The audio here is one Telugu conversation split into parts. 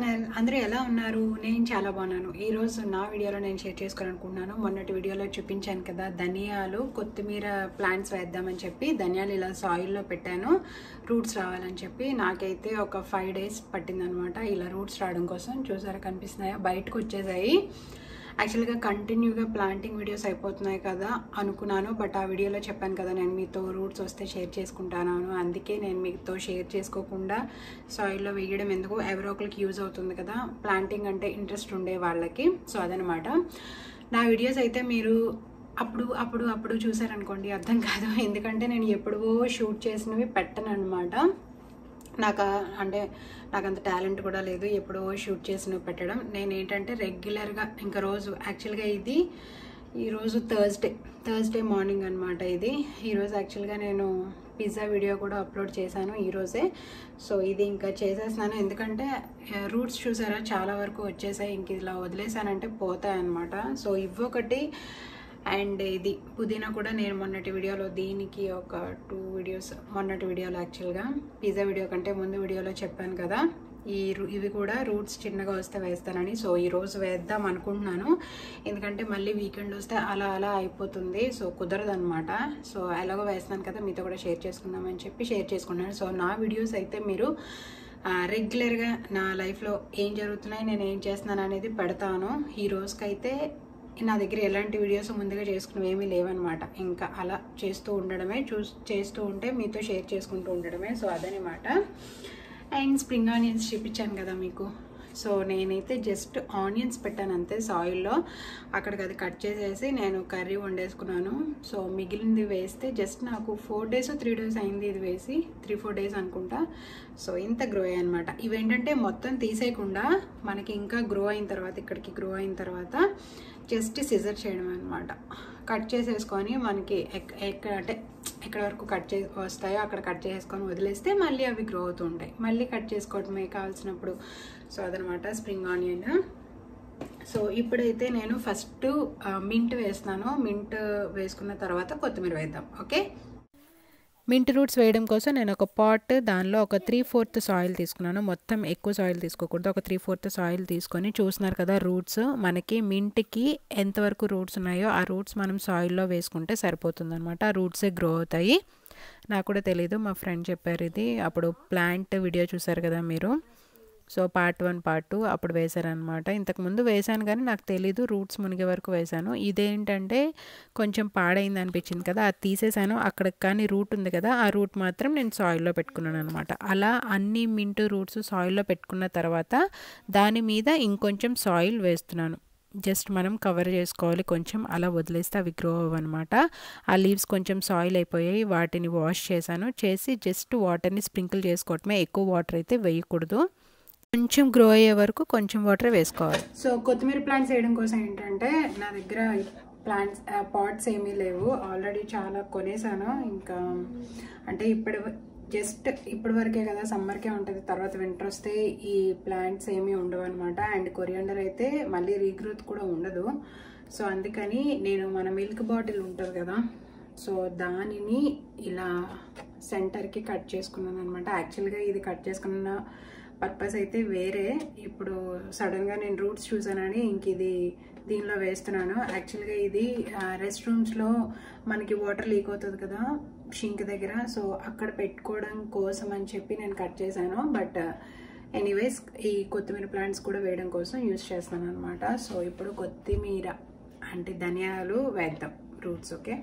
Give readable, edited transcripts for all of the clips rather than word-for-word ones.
ఛానల్ అందరూ ఎలా ఉన్నారు? నేను చాలా బాగున్నాను. ఈ రోజు నా వీడియోలో నేను షేర్ చేసుకోవాలనుకుంటున్నాను. మొన్నటి వీడియోలో చూపించాను కదా, ధనియాలు కొత్తిమీర ప్లాంట్స్ వేద్దామని చెప్పి ధనియాలు ఇలా సాయిల్లో పెట్టాను రూట్స్ రావాలని చెప్పి. నాకైతే ఒక 5 days పట్టిందనమాట ఇలా రూట్స్ రావడం కోసం. చూసారా కనిపిస్తున్నాయా, బయటకు వచ్చేసాయి. యాక్చువల్గా కంటిన్యూగా ప్లాంటింగ్ వీడియోస్ అయిపోతున్నాయి కదా అనుకున్నాను, బట్ ఆ వీడియోలో చెప్పాను కదా నేను మీతో రూట్స్ వస్తే షేర్ చేసుకుంటాను. అందుకే నేను మీతో షేర్ చేసుకోకుండా సాయిల్లో వేయడం ఎందుకు, ఎవరో ఒకరికి యూజ్ అవుతుంది కదా ప్లాంటింగ్ అంటే ఇంట్రెస్ట్ ఉండే వాళ్ళకి. సో అదనమాట. నా వీడియోస్ అయితే మీరు అప్పుడు చూసారనుకోండి అర్థం కాదు, ఎందుకంటే నేను ఎప్పుడో షూట్ చేసినవి పెట్టను అనమాట. నాకు అంత టాలెంట్ కూడా లేదు ఎప్పుడో షూట్ చేసినవి పెట్టడం. నేను ఏంటంటే రెగ్యులర్గా ఇంకా రోజు, యాక్చువల్గా ఇది ఈరోజు థర్స్డే మార్నింగ్ అనమాట. ఈరోజు యాక్చువల్గా నేను పిజ్జా వీడియో కూడా అప్లోడ్ చేశాను ఈరోజే. సో ఇది ఇంకా చేసేస్తున్నాను, ఎందుకంటే రూట్స్ చూసారా చాలా వరకు వచ్చేసాయి. ఇంక ఇలా వదిలేసానంటే పోతాయి అనమాట. సో ఇవొకటి, అండ్ ఇది పుదీనా కూడా నేను మొన్నటి వీడియోలో, దీనికి ఒక 2 వీడియోస్ మొన్నటి వీడియోలో, యాక్చువల్గా పిజ్జా వీడియో కంటే ముందు వీడియోలో చెప్పాను కదా ఇవి కూడా రూట్స్ చిన్నగా వస్తే వేస్తానని. సో ఈరోజు వేద్దాం అనుకుంటున్నాను, ఎందుకంటే మళ్ళీ వీకెండ్ వస్తే అలా అయిపోతుంది. సో కుదరదనమాట. సో ఎలాగో వేస్తాను కదా, మీతో కూడా షేర్ చేసుకుందామని చెప్పి షేర్ చేసుకున్నాను. సో నా వీడియోస్ అయితే మీరు రెగ్యులర్గా నా లైఫ్లో ఏం జరుగుతున్నాయి, నేను ఏం చేస్తున్నాను అనేది పెడతాను. ఈ రోజుకైతే నా దగ్గర ఎలాంటి వీడియోస్ ముందుగా చేసుకున్నవి ఏమీ లేవన్నమాట. ఇంకా అలా చేస్తూ ఉండడమే, చేస్తూ ఉంటే మీతో షేర్ చేసుకుంటూ ఉండడమే. సో అదనమాట. అండ్ స్ప్రింగ్ ఆనియన్స్ చూపించాను కదా మీకు. సో నేనైతే జస్ట్ ఆనియన్స్ పెట్టాను అంతే సాయిల్లో. అక్కడికి అది కట్ చేసేసి నేను కర్రీ వండేసుకున్నాను. సో మిగిలింది వేస్తే జస్ట్ నాకు 4 days 3 days అయింది ఇది వేసి, 3-4 days అనుకుంటా. సో ఇంత గ్రో అయ్యాయి అనమాట. ఇవేంటంటే మొత్తం తీసేయకుండా మనకి ఇంకా గ్రో అయిన తర్వాత, ఇక్కడికి గ్రో అయిన తర్వాత జస్ట్ సిజర్ చేయడం అనమాట. కట్ చేసేసుకొని మనకి ఎక్కడ వరకు కట్ వస్తాయో అక్కడ కట్ చేసుకొని వదిలేస్తే మళ్ళీ అవి గ్రో అవుతూ ఉంటాయి. మళ్ళీ కట్ చేసుకోవడమే కావాల్సినప్పుడు. సో అదనమాట స్ప్రింగ్ ఆనియన్. సో ఇప్పుడైతే నేను ఫస్ట్ మింట్ వేస్తున్నాను. మింట్ వేసుకున్న తర్వాత కొత్తిమీర వేద్దాం. ఓకే, మింట్ రూట్స్ వేయడం కోసం నేను ఒక పాట్, దానిలో ఒక 3/4 సాయిల్ తీసుకున్నాను. మొత్తం ఎక్కువ సాయిల్ తీసుకోకూడదు, ఒక 3/4 సాయిల్ తీసుకొని, చూస్తున్నారు కదా రూట్స్, మనకి మింట్కి ఎంతవరకు రూట్స్ ఉన్నాయో ఆ రూట్స్ మనం సాయిల్లో వేసుకుంటే సరిపోతుంది అనమాట. ఆ రూట్సే గ్రో అవుతాయి. నాకు కూడా తెలీదు, మా ఫ్రెండ్ చెప్పారు ఇది. అప్పుడు ప్లాంట్ వీడియో చూసారు కదా మీరు. సో part 1 part 2 అప్పుడు వేశారనమాట. ఇంతకుముందు వేశాను కానీ నాకు తెలీదు, రూట్స్ మునిగే వరకు వేశాను. ఇదేంటంటే కొంచెం పాడైంది అనిపించింది కదా, అది తీసేసాను. అక్కడ కానీ రూట్ ఉంది కదా, ఆ రూట్ మాత్రం నేను సాయిల్లో పెట్టుకున్నాను అనమాట. అలా అన్ని మింటు రూట్స్ సాయిల్లో పెట్టుకున్న తర్వాత దాని మీద ఇంకొంచెం సాయిల్ వేస్తున్నాను. జస్ట్ మనం కవర్ చేసుకోవాలి, కొంచెం అలా వదిలేస్తే అవి గ్రో అవ్వనమాట. ఆ లీవ్స్ కొంచెం సాయిల్ అయిపోయాయి, వాటిని వాష్ చేసి జస్ట్ వాటర్ని స్ప్రింకిల్ చేసుకోవటమే, ఎక్కువ వాటర్ అయితే వేయకూడదు. కొంచెం గ్రో అయ్యే వరకు కొంచెం వాటర్ వేసుకోవాలి. సో కొత్తిమీర ప్లాంట్స్ వేయడం కోసం ఏంటంటే నా దగ్గర ప్లాంట్స్ పాట్స్ ఏమీ లేవు, ఆల్రెడీ చాలా కొనేసాను. ఇంకా అంటే ఇప్పటి వరకే కదా, సమ్మర్కే ఉంటుంది, తర్వాత వింటర్ వస్తే ఈ ప్లాంట్స్ ఏమీ ఉండవు అనమాట. అండ్ కొరియాండర్ అయితే మళ్ళీ రీగ్రోత్ కూడా ఉండదు. సో అందుకని నేను మన మిల్క్ బాటిల్ ఉంటుంది కదా, సో దానిని ఇలా సెంటర్కి కట్ చేసుకున్నాను అనమాట. యాక్చువల్గా ఇది కట్ చేసుకున్న పర్పస్ అయితే వేరే, ఇప్పుడు సడన్గా నేను రూట్స్ చూసానని ఇంక ఇది దీనిలో వేస్తున్నాను. యాక్చువల్గా ఇది రెస్ట్ రూమ్స్లో మనకి వాటర్ లీక్ అవుతుంది కదా షింక్ దగ్గర, సో అక్కడ పెట్టుకోవడం కోసం అని చెప్పి నేను కట్ చేశాను. బట్ ఎనీవేస్ ఈ కొత్తిమీర ప్లాంట్స్ కూడా వేయడం కోసం యూజ్ చేస్తాను అనమాట. సో ఇప్పుడు కొత్తిమీర అంటే ధనియాలు వేద్దాం రూట్స్. ఓకే,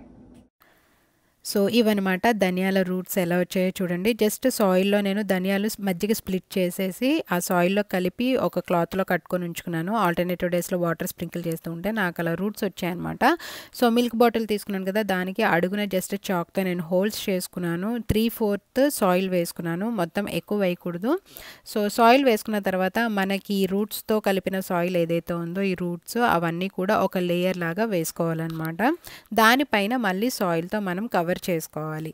సో ఇవన్నమాట ధనియాల రూట్స్ ఎలా వచ్చాయో చూడండి. జస్ట్ సాయిల్లో నేను ధనియాలు మజ్జిగ స్ప్లిట్ చేసేసి ఆ సాయిల్లో కలిపి ఒక క్లాత్లో కట్టుకొని ఉంచుకున్నాను. ఆల్టర్నేటివ్ డేస్లో వాటర్ స్ప్రింకిల్ చేస్తూ ఉంటే నాకు అలా రూట్స్ వచ్చాయన్నమాట. సో మిల్క్ బాటిల్ తీసుకున్నాను కదా, దానికి అడుగున జస్ట్ చాక్తో నేను హోల్స్ చేసుకున్నాను. 3/4 సాయిల్ వేసుకున్నాను, మొత్తం ఎక్కువ వేయకూడదు. సో సాయిల్ వేసుకున్న తర్వాత మనకి ఈ రూట్స్తో కలిపిన సాయిల్ ఏదైతే ఉందో ఈ రూట్స్ అవన్నీ కూడా ఒక లేయర్ లాగా వేసుకోవాలన్నమాట. దానిపైన మళ్ళీ సాయిల్తో మనం కవర్ చేసుకోవాలి,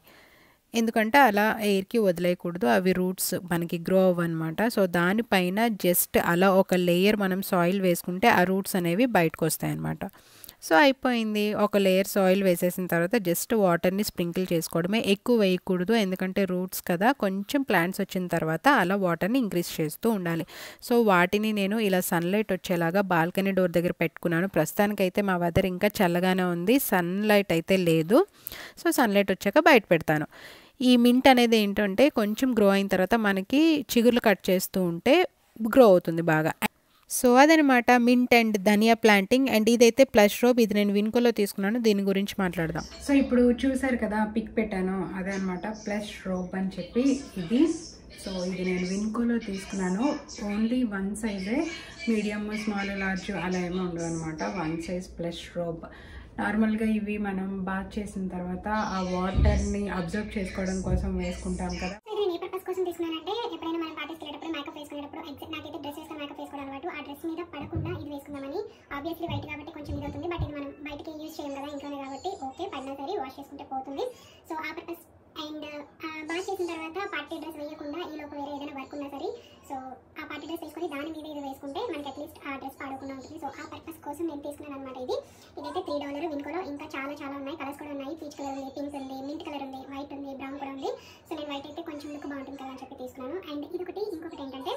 ఎందుకంటే అలా ఎయిర్కి వదిలేయకూడదు, అవి రూట్స్ మనకి గ్రో అవ్వనమాట. సో దానిపైన జస్ట్ అలా ఒక లేయర్ మనం సాయిల్ వేసుకుంటే ఆ రూట్స్ అనేవి బయటకు వస్తాయి అన్నమాట. సో అయిపోయింది. ఒక లేయర్ సాయిల్ వేసేసిన తర్వాత జస్ట్ వాటర్ని స్ప్రింకిల్ చేసుకోవడమే, ఎక్కువ వేయకూడదు ఎందుకంటే రూట్స్ కదా, కొంచెం ప్లాంట్స్ వచ్చిన తర్వాత అలా వాటర్ని ఇంక్రీజ్ చేస్తూ ఉండాలి. సో వాటిని నేను ఇలా సన్లైట్ వచ్చేలాగా బాల్కనీ డోర్ దగ్గర పెట్టుకున్నాను. ప్రస్తుతానికైతే మా వెదర్ ఇంకా చల్లగానే ఉంది, సన్లైట్ అయితే లేదు. సో సన్లైట్ వచ్చాక బయట పెడతాను. ఈ మింట్ అనేది ఏంటంటే కొంచెం గ్రో అయిన తర్వాత మనకి చిగుర్లు కట్ చేస్తూ ఉంటే గ్రో అవుతుంది బాగా. సో అదనమాట mint and dhania planting. And ఇదైతే ప్లష్ రోబ్, ఇది నేను విన్కోలో తీసుకున్నాను, దీని గురించి మాట్లాడదాం. సో ఇప్పుడు చూసారు కదా పిక్ పెట్టాను, అదే అనమాట ప్లష్ రోబ్ అని చెప్పి ఇది. సో ఇది నేను విన్కోలో తీసుకున్నాను. ఓన్లీ వన్ సైజే, మీడియం స్మాల్ లార్జ్ అలా ఏమో ఉండదు అనమాట, వన్ సైజ్ ప్లష్ రోబ్. నార్మల్గా ఇవి మనం బాత్ చేసిన తర్వాత ఆ వాటర్ని అబ్జర్వ్ చేసుకోవడం కోసం వేసుకుంటాం కదా. నేను ఏ పర్పస్ కోసం తీసుకున్నానంటే ఎప్పుడైనా మనం పార్టీస్కి వెళ్ళేటప్పుడు మేకప్ వేసుకునేటప్పుడు నాకైతే డ్రెస్ వేసుకొని మేకప్ వేసుకోవడం అలవాటు. ఆ డ్రెస్ మీద పడకుండా ఇది వేసుకుందామని. ఆబ్వియస్లీ వైట్ కాబట్టి కొంచెం ఇది అవుతుంది, బట్ ఇది మనం బయటకి యూజ్ చేయం కదా ఇంట్లోనే కాబట్టి ఓకే, పడినా సరే వాష్ చేసుకుంటే పోతుంది. సో ఆ పర్పస్. అండ్ బాత్ చేసిన తర్వాత పార్టీ డ్రెస్ వేయకుండా ఈ లోపు వేరే ఏదైనా వర్క్ ఉన్నా సరే సో ఆ పార్టీ డ్రెస్ వేసుకొని దాని మీద ఇది వేసుకుంటే మనకి అట్లీస్ట్ ఆ డ్రెస్ పాడకుండా ఉంటుంది. సో ఆ పర్పస్ కోసం నేను తీసుకున్నాను అనమాట ఇది. ఇదైతే $3 విన్కోలో. ఇంకా చాలా చాలా ఉన్నాయి, కలర్స్ కూడా ఉన్నాయి. పీచ్ కలర్ ఉంది, పింక్ ఉంది, మింట్ కలర్ ఉంది, వైట్ ఉంది, బ్రౌన్ కూడా ఉంది. సో నేను వైట్ అయితే కొంచెం లుక్ బాగుంటుంది కదా అని చెప్పి తీసుకున్నాను. అండ్ ఇదొకటి. ఇంకొకటి ఏంటంటే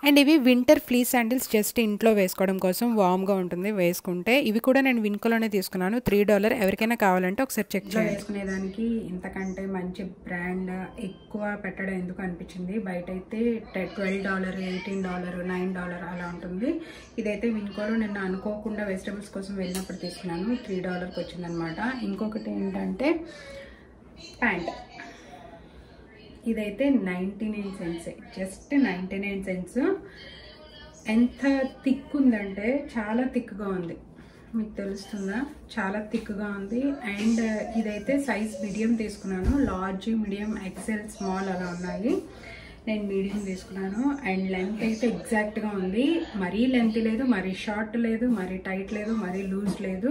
అండ్ ఇవి వింటర్ ఫ్లీస్ శాండిల్స్, జస్ట్ ఇంట్లో వేసుకోవడం కోసం, వామ్గా ఉంటుంది వేసుకుంటే. ఇవి కూడా నేను విన్కోలోనే తీసుకున్నాను, $3. ఎవరికైనా కావాలంటే ఒకసారి చెక్ చేయండి. వేసుకునేదానికి ఇంతకంటే మంచి బ్రాండ్ ఎక్కువ పెట్టడం ఎందుకు అనిపించింది. బయట అయితే $12, $18, $9 అలా ఉంటుంది. ఇదైతే విన్కోలో నేను అనుకోకుండా వెజిటబుల్స్ కోసం వెళ్ళినప్పుడు తీసుకున్నాను, $3కి వచ్చిందనమాట. ఇంకొకటి ఏంటంటే ప్యాంట్, ఇదైతే 99 సెంట్స్, జస్ట్ 99 సెంట్స్. ఎంత థిక్ ఉందంటే చాలా థిక్గా ఉంది, మీకు తెలుస్తుందా, చాలా థిక్గా ఉంది. అండ్ ఇదైతే సైజ్ మీడియం తీసుకున్నాను, లార్జ్, మీడియం, ఎక్సెల్, స్మాల్ అలా ఉన్నాయి. నేను మీడియం తీసుకున్నాను. అండ్ లెంత్ అయితే ఎగ్జాక్ట్గా ఉంది, మరీ లెంత్ లేదు, మరీ షార్ట్ లేదు, మరీ టైట్ లేదు, మరీ లూజ్ లేదు,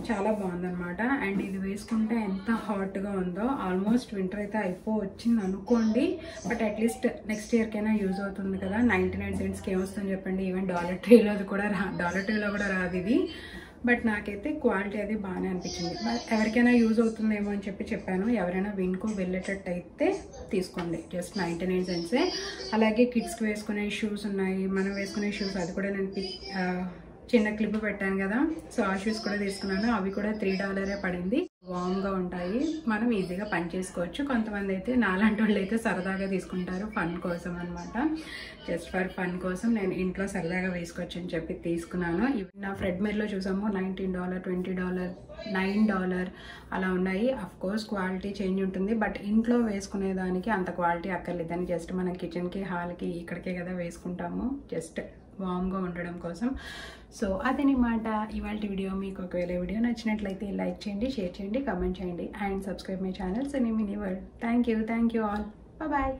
చాలా బాగుందన్నమాట. అండ్ ఇది వేసుకుంటే ఎంత హాట్గా ఉందో. ఆల్మోస్ట్ వింటర్ అయితే వచ్చింది అనుకోండి, బట్ అట్లీస్ట్ నెక్స్ట్ ఇయర్కైనా యూజ్ అవుతుంది కదా. 99 సెంట్స్కి ఏమొస్తుందని చెప్పండి. ఈవెన్ డాలర్ ట్రీలో కూడా రాదు ఇది. బట్ నాకైతే క్వాలిటీ అది బాగానే అనిపించింది. ఎవరికైనా యూజ్ అవుతుందేమో అని చెప్పాను. ఎవరైనా విన్కో వెళ్ళేటట్టు అయితే తీసుకోండి, జస్ట్ 99 సెంట్సే. అలాగే కిడ్స్కి వేసుకునే షూస్ ఉన్నాయి, మనం వేసుకునే షూస్, అది కూడా నేను చిన్న క్లిప్ పెట్టాను కదా, సో ఆ షూస్ కూడా తీసుకున్నాను. అవి కూడా $3 పడింది. వామ్గా ఉంటాయి, మనం ఈజీగా పని చేసుకోవచ్చు. కొంతమంది అయితే నాలాంటి వాళ్ళు అయితే సరదాగా తీసుకుంటారు, ఫన్ కోసం అనమాట. జస్ట్ ఫర్ ఫన్ కోసం నేను ఇంట్లో సరదాగా వేసుకోవచ్చు అని చెప్పి తీసుకున్నాను. ఇవి నా ఫ్రెడ్మేర్లో చూసాము $19, $20, $9 అలా ఉన్నాయి. అఫ్కోర్స్ క్వాలిటీ చేంజ్ ఉంటుంది, బట్ ఇంట్లో వేసుకునేదానికి అంత క్వాలిటీ అక్కర్లేదని, జస్ట్ మన కిచెన్కి, హాల్కి, ఇక్కడికే కదా వేసుకుంటాము, జస్ట్ వామ్గా ఉండడం కోసం. సో అదనమాట ఇవాళ వీడియో. మీకు ఒకవేళ వీడియో నచ్చినట్లయితే లైక్ చేయండి, షేర్ చేయండి, కామెంట్ చేయండి, and subscribe my channel Suni Mini World. Thank you all. Bye.